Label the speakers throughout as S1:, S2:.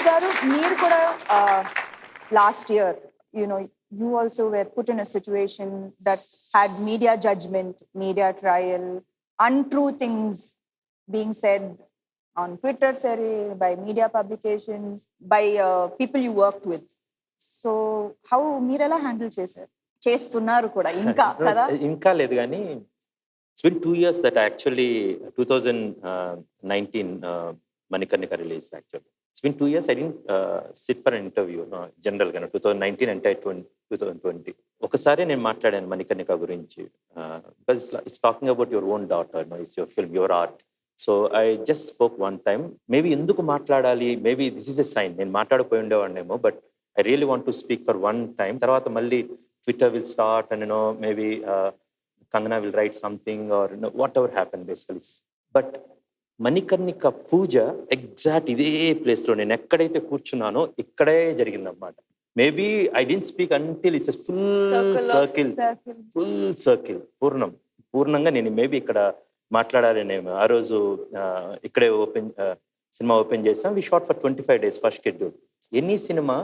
S1: గారు మీరు కూడా last year you also were put in a situation that had media judgment, media trial, untrue things being said on Twitter, sorry, by media publications, by people you worked with. So how మీరు ఎలా handle చేస్తున్నారు కూడా ఇంకా కదా?
S2: ఇంకా లేదు కానీ it's been 2 years that I actually 2019 Manikarnika release actually. It's been 2 years I didn't sit for an interview జనరల్గా 2019 అంటే 2020 ఒకసారి నేను మాట్లాడాను మణికర్ణిక గురించి because it's talking about your own daughter it's your film your art so I just spoke one time maybe ఎందుకు మాట్లాడాలి maybe this is a sign నేను మాట్లాడిపోయి ఉండేవాడినేమో but I really want to speak for one time తర్వాత మళ్ళీ Twitter will start and maybe Kangana will write something or whatever happened basically. But Manikarnika పూజ exact ఇదే ప్లేస్లో నేను ఎక్కడైతే కూర్చున్నానో ఇక్కడే జరిగిందన్నమాట. Maybe I dent speak until it's full circle పూర్ణంగా నేను మేబీ ఇక్కడ మాట్లాడాలి. నేను ఆ రోజు ఇక్కడే సినిమా ఓపెన్ చేసాం. We shot for 25 days first schedule. Any cinema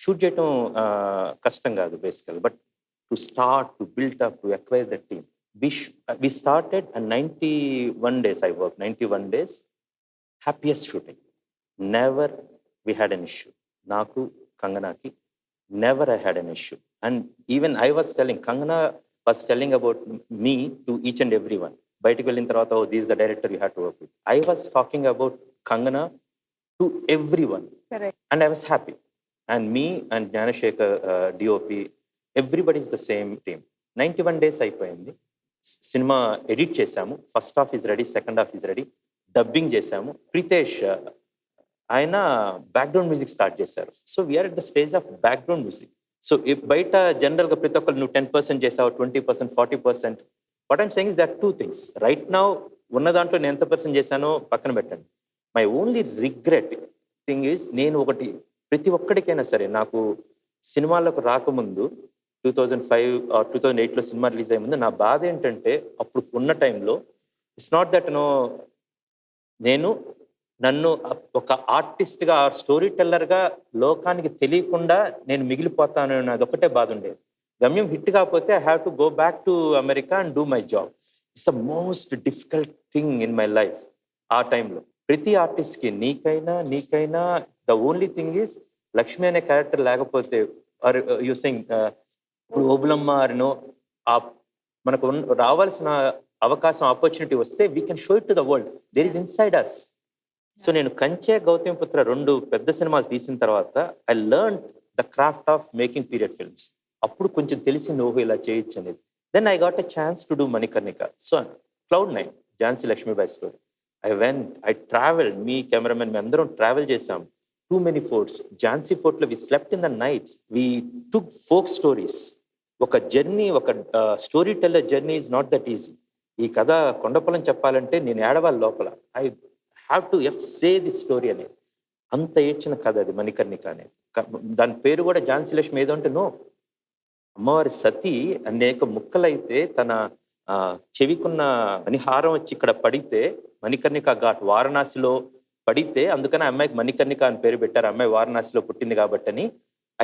S2: shoot చేయటం కష్టం కాదు basically, but to start to build up to acquire the team. We started and 91 days I worked, 91 days, happiest shooting. Never we had an issue. Naku, Kanganaki, never I had an issue. And even I was telling, Kangana was telling about me to each and everyone. Baitiki vellin tarvata, oh, this is the director you had to work with. I was talking about Kangana to everyone.
S1: Correct.
S2: And I was happy. And me and Jnanashekar, DOP, everybody is the same team. 91 days అయిపోయింది. Cinema edit చేశాము. First half is ready, second half is ready, dubbing చేశాము. ప్రీతేష్ ఆయన background music start చేశారు. So we are at the stage of background music. So బయట జనరల్గా ప్రతి ఒక్కరు నువ్వు 10% చేసావు, 20%, 40%. What I'm saying is that 2 things. Right now ఉన్న దాంట్లో నేను ఎంత పర్సెంట్ చేశానో పక్కన పెట్టండి. My only regret thing is నేను ఒకటి ప్రతి ఒక్కడికైనా సరే నాకు సినిమాలకు రాకముందు 2005 or 2008లో సినిమా రిలీజ్ అయ్యే ముందు నా బాధ ఏంటంటే అప్పుడు ఉన్న టైంలో ఇట్స్ నాట్ దట్ నన్ను ఒక ఆర్టిస్ట్గా ఆర్ స్టోరీ టెల్లర్గా లోకానికి తెలియకుండా నేను మిగిలిపోతాను అన్నది ఒకటే బాధ ఉండేది. గమ్యం హిట్ కాకపోతే I have to go back to America and do my job. It's the most difficult thing in my life. ఆ టైంలో ప్రతి ఆర్టిస్ట్కి నీకైనా the only thing is Lakshmi అనే క్యారెక్టర్ లేకపోతే ఆర్ యూ సెయింగ్ ఇప్పుడు ఓబులమ్మ మనకు రావాల్సిన అవకాశం ఆపర్చునిటీ వస్తే we can show it to the world. There is inside us. So నేను కంచె, గౌతమిపుత్ర 2 పెద్ద సినిమాలు తీసిన తర్వాత I learn the craft of making period films. అప్పుడు కొంచెం తెలిసింది ఓహో ఇలా చేయొచ్చు అనేది. Then I got a chance to do Manikarnika. So Cloud9, Jhansi Lakshmibai story. I travelled, మీ కెమెరామెన్ మేము అందరం ట్రావెల్ చేసాం. Too many forts. ఝాన్సీ ఫోర్ట్లో we slept in the nights. We took folk stories. ఒక జర్నీ, ఒక story teller journey is not that easy. ఈ కథ కొండపొలం చెప్పాలంటే నేను ఏడవాలి లోపల. I have to say this story అనేది. అంత ఏడ్చిన కథ అది మణికర్ణిక అనేది. దాని పేరు కూడా ఝాన్సీ లక్ష్మి ఏదో అంటే అమ్మవారి సతీ అనేక ముక్కలైతే తన చెవికున్న మణిహారం వచ్చి ఇక్కడ పడితే మణికర్ణిక ఘాట్ వారణాసిలో పడితే అందుకని అమ్మాయికి మణికర్ణిక అని పేరు పెట్టారు. అమ్మాయి వారణాసిలో పుట్టింది కాబట్టి అని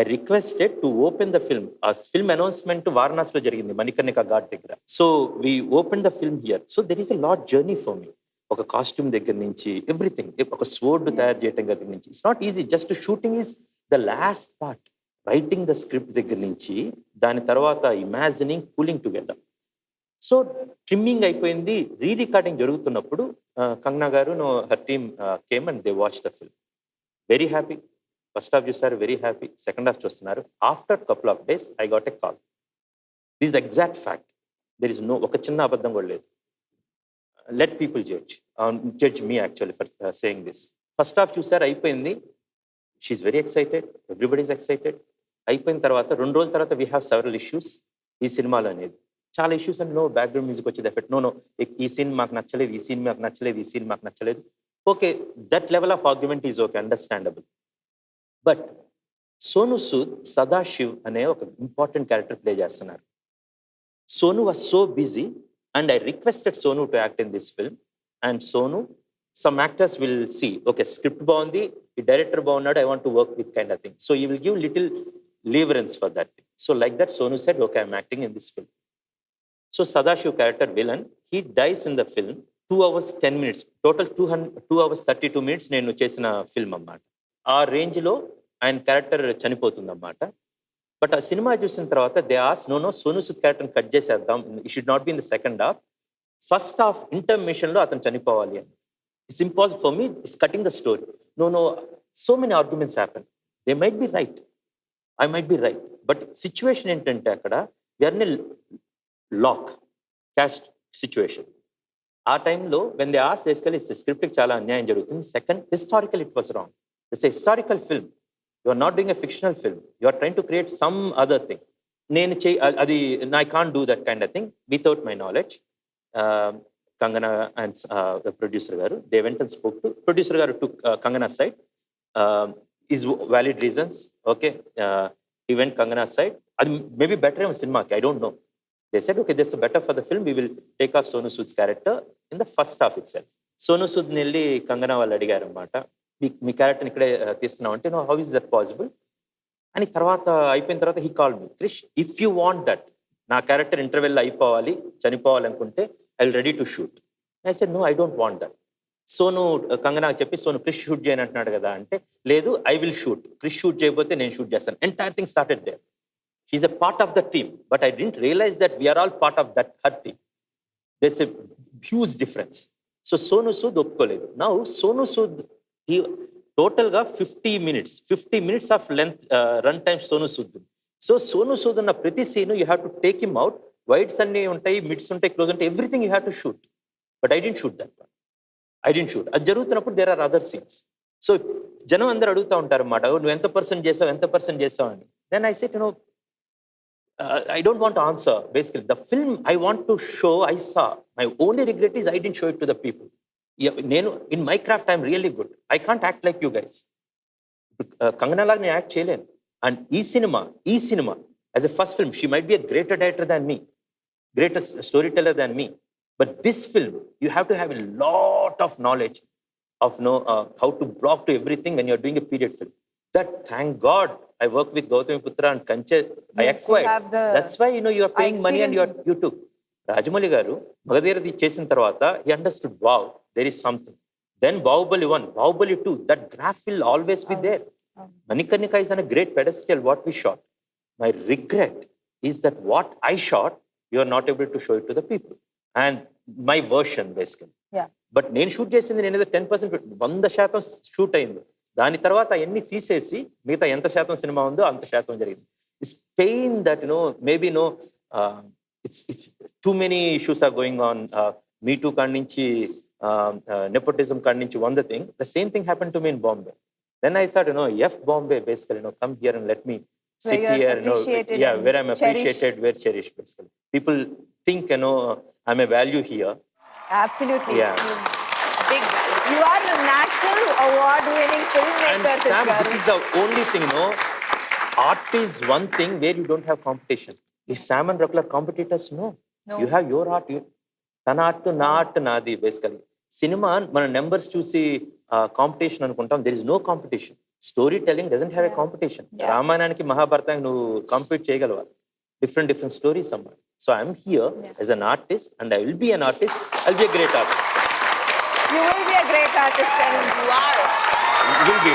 S2: I requested to open the film. ఆ ఫిల్మ్ అనౌన్స్మెంట్ వారణాసిలో జరిగింది మణికర్ణిక ఘాట్ దగ్గర. So we open the film here. So there is a lot journey for me. ఒక కాస్ట్యూమ్ దగ్గర నుంచి ఎవ్రీథింగ్, ఒక స్వోర్డ్ తయారు చేయడం దగ్గర నుంచి it's not easy. Just shooting is the last part. Writing the script దగ్గర నుంచి దాని తర్వాత imagining, pulling together. So trimming అయిపోయింది. రికార్డింగ్ జరుగుతున్నప్పుడు కంగనా గారు her team came and they watch the film. Very happy. First half చూస్తారు, వెరీ హ్యాపీ. సెకండ్ హాఫ్ చూస్తున్నారు. After couple of days I got a call. This exact fact. There is ఒక చిన్న అబద్ధం కూడా లేదు. Let people judge me actually for saying this. First half చూసారు, అయిపోయింది. She's very excited, everybody is excited. అయిపోయిన తర్వాత 2 రోజుల తర్వాత వీ హ్యావ్ సెవరల్ ఇష్యూస్ ఈ సినిమాలో అనేది. చాలా ఇష్యూస్ అండ్ బ్యాక్గ్రౌండ్ మ్యూజిక్ వచ్చేది ఎఫెక్ట్. ఈ సీన్ మాకు నచ్చలేదు, ఈ సీన్ మాకు నచ్చలేదు, ఈ సీన్ మాకు నచ్చలేదు. Okay, that level of argument is okay, understandable. But Sonu Sood Sadashiv అనే ఒక ఇంపార్టెంట్ క్యారెక్టర్ ప్లే చేస్తున్నారు. Sonu was so busy and I requested Sonu to act in this film. And Sonu, some actors will see, okay script బాగుంది, ఈ director బాగున్నాడు, I want to work with kind of thing. So you will give little leverance for that thing. So like that, Sonu said, okay, I'm acting in this film. So Sadashiv character villain, he dies in the film 2 hours 10 minutes. Total 2 hours 32 minutes నేను చేసిన film అన్నమాట. ఆ రేంజ్లో ఆయన character చనిపోతుంది అన్నమాట. But ఆ సినిమా చూసిన తర్వాత దే ఆస్ నో సోను సూద్ క్యారెక్టర్ని కట్ చేసేద్దాం, it should not be in the second half, first half ఇంటర్మిషన్లో అతను చనిపోవాలి అని. It's impossible for me, it's cutting the story. No so many arguments happen. They might be right, I might be right, but situation ఏంటంటే అక్కడ we're in lock cast situation. ఆ టైంలో when they ఆస్ basically స్క్రిప్ట్కి చాలా అన్యాయం జరుగుతుంది. Second, historical it was wrong. It's a historical film, you are not doing a fictional film, you are trying to create some other thing. నేను అది I can't do that kind of thing without my knowledge. Kangana and producer గారు, they went and spoke to producer గారు to Kangana side. is valid reasons, okay, he went Kangana side. Adi maybe better in cinema, I don't know. They said, okay, this is better for the film, we will take off Sonu Sood's character in the first half itself. Sonu Sood nelli Kangana vallu adigaru annamata, మీ character ఇక్కడే తీస్తున్నాం అంటే, no, how is that possible అని. తర్వాత అయిపోయిన తర్వాత he call me, Krish, if you want that, నా character interval అయిపోవాలి, చనిపోవాలి అనుకుంటే I will ready to shoot. I said, no, I don't want that. Sonu కంగనాకి చెప్పి, సోను క్రిష్ షూట్ చేయని అంటున్నాడు కదా అంటే, లేదు, I will shoot, Krish shoot చేయకపోతే నేను షూట్ చేస్తాను. Entire thing started there. She is a part of the team, but I didn't realize that we are all part of that her team. That's a huge difference. So Sonu Sood ఒప్పుకోలేదు. Now Sonu Sood ఈ టోటల్గా 50 minutes of length run time Sonu Sood. So Sonu Sood ఉన్న ప్రతి scene you have to take him out. Wides అన్ని ఉంటాయి, mids ఉంటాయి, close ఉంటాయి, everything you have to shoot. But I didn't shoot that one. I didn't shoot. అది జరుగుతున్నప్పుడు there are other scenes. So జనం అందరూ అడుగుతూ ఉంటారు అన్నమాట, నువ్వు ఎంత పర్సెంట్ చేసావు అని. Then I said, I don't want to answer. Basically the film I want to show, I saw. My only regret is I didn't show it to the people. నేను in my craft I'm really good, I can't act like you guys. Kangana లాగా నేను act చేయలేను. And ఈ cinema as a first film, she might be a greater director than me, greater storyteller than me. But this film, you have to have a lot of knowledge of how to block to everything when you're doing a period film. That, thank God, I work with Gautami Putra and Kanche. I acquired. That's why, you are paying money and you took. Rajamouli garu, Magadhiradi chesin tarvata, he understood, wow, there is something. Then Bahubali 1, Bahubali 2, that graph will always be there. Manikarnika is on a great pedestal, what we shot. My regret is that what I shot, you are not able to show it to the people. And my version, basically.
S1: Yeah.
S2: But నేను shoot చేసింది, నేను ఏదో 10%, 100% shoot అయింది. దాని తర్వాత అవన్నీ తీసేసి మిగతా ఎంత శాతం సినిమా ఉందో అంత శాతం జరిగింది. It's pain that maybe it's too many issues are going on. Me too కాడి నుంచి నెపోటిజం కాడి నుంచి one the thing. The same thing happen to me in Bombay. Then I thought, F Bombay, basically, come here and let me sit here, where I'm appreciated, where cherished, basically. People think, I'm a value here.
S1: Absolutely.
S2: Yeah.
S3: Big value.
S1: You are a national award-winning filmmaker.
S2: And Sam, this is the only thing, art is one thing where you don't have competition. Is Sam and Rakul are competitors? No. You have your art. Tana art to na art naadi, basically. Cinema, మన numbers చూసి competition అనుకుంటాం. There is no competition. Story telling doesn't have a competition. రామాయణానికి మహాభారతానికి నువ్వు compete చేయగలవా? Different stories అమ్మా. So I'm here as an artist and I will be an artist. I will be a great artist.
S1: You will be a great artist, and
S3: You are.
S2: You will be,